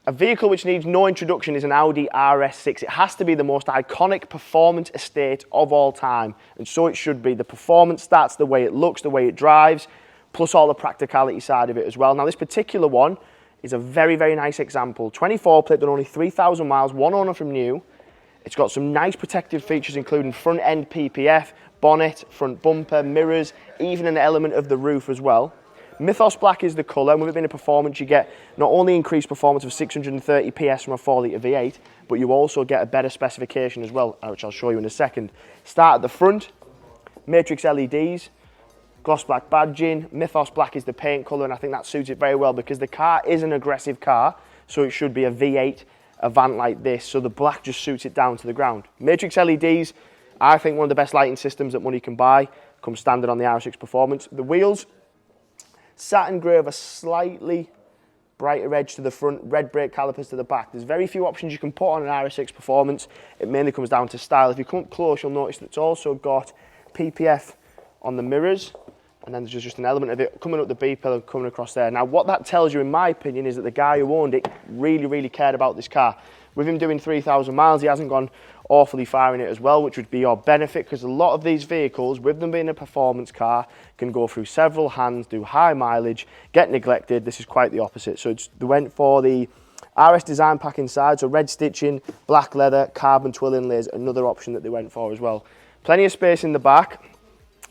A vehicle which needs no introduction is an Audi RS6. It has to be the most iconic performance estate of all time, and so it should be. The performance stats, the way it looks, the way it drives, plus all the practicality side of it as well. Now this particular one is a very, very nice example. 24 plate, done only 3,000 miles, one owner from new. It's got some nice protective features including front end PPF, bonnet, front bumper, mirrors, even an element of the roof as well. Mythos Black is the colour, and with it being a performance, you get not only increased performance of 630 PS from a 4 litre V8, but you also get a better specification as well, which I'll show you in a second. Start at the front, matrix LEDs, gloss black badging. Mythos Black is the paint colour, and I think that suits it very well because the car is an aggressive car, so it should be a V8 Avant like this, so the black just suits it down to the ground. Matrix LEDs, I think one of the best lighting systems that money can buy, comes standard on the RS6 Performance. The wheels, satin grey with a slightly brighter edge to the front, red brake calipers to the back. There's very few options you can put on an RS6 Performance. It mainly comes down to style. If you come up close, you'll notice that it's also got PPF on the mirrors, and then there's just an element of it coming up the B pillar, coming across there. Now what that tells you, in my opinion, is that the guy who owned it really, really cared about this car. With him doing 3,000 miles, he hasn't gone awfully far in it as well, which would be your benefit, because a lot of these vehicles, with them being a performance car, can go through several hands, do high mileage, get neglected. This is quite the opposite. So they went for the RS design pack inside, so red stitching, black leather, carbon twill inlays, another option that they went for as well. Plenty of space in the back,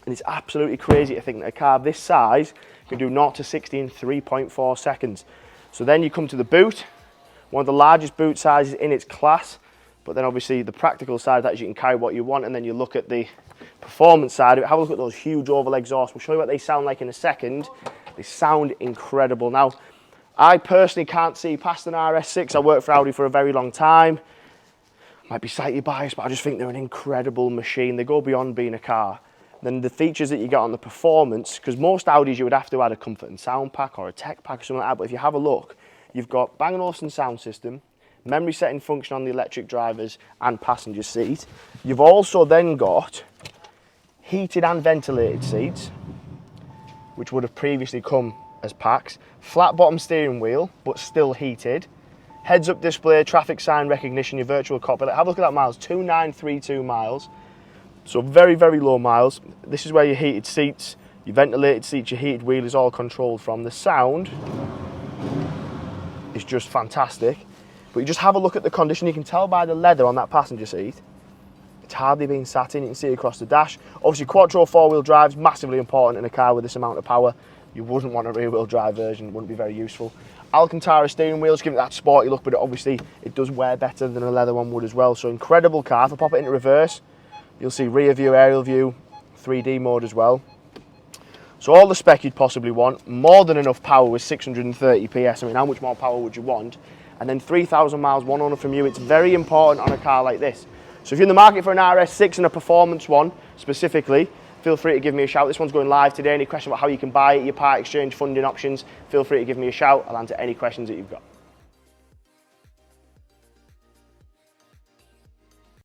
and it's absolutely crazy to think that a car this size can do 0 to 60 in 3.4 seconds. So then you come to the boot, one of the largest boot sizes in its class, but then obviously the practical side of that is you can carry what you want, and then you look at the performance side of it. Have a look at those huge oval exhausts. We'll show you what they sound like in a second. They sound incredible. Now, I personally can't see past an RS6. I worked for Audi for a very long time. Might be slightly biased, but I just think they're an incredible machine. They go beyond being a car. Then the features that you get on the performance, because most Audis you would have to add a comfort and sound pack or a tech pack or something like that, but if you have a look, you've got Bang & Olufsen sound system, memory setting function on the electric drivers and passenger seat. You've also then got heated and ventilated seats, which would have previously come as packs. Flat bottom steering wheel, but still heated. Heads up display, traffic sign recognition, your virtual cockpit. Have a look at that miles, 2,932 miles. So very, very low miles. This is where your heated seats, your ventilated seats, your heated wheel is all controlled from. The sound is just fantastic. But you just have a look at the condition. You can tell by the leather on that passenger seat, it's hardly been sat in. You can see across the dash. Obviously, Quattro four-wheel drive is massively important in a car with this amount of power. You wouldn't want a rear-wheel drive version. It wouldn't be very useful. Alcantara steering wheels give it that sporty look, but obviously it does wear better than a leather one would as well. So incredible car. If I pop it into reverse, you'll see rear view, aerial view, 3D mode as well. So all the spec you'd possibly want. More than enough power with 630 PS. I mean, how much more power would you want? And then 3,000 miles, one owner from you. It's very important on a car like this. So if you're in the market for an RS6 and a performance one specifically, feel free to give me a shout. This one's going live today. Any question about how you can buy it, your part exchange, funding options, feel free to give me a shout. I'll answer any questions that you've got.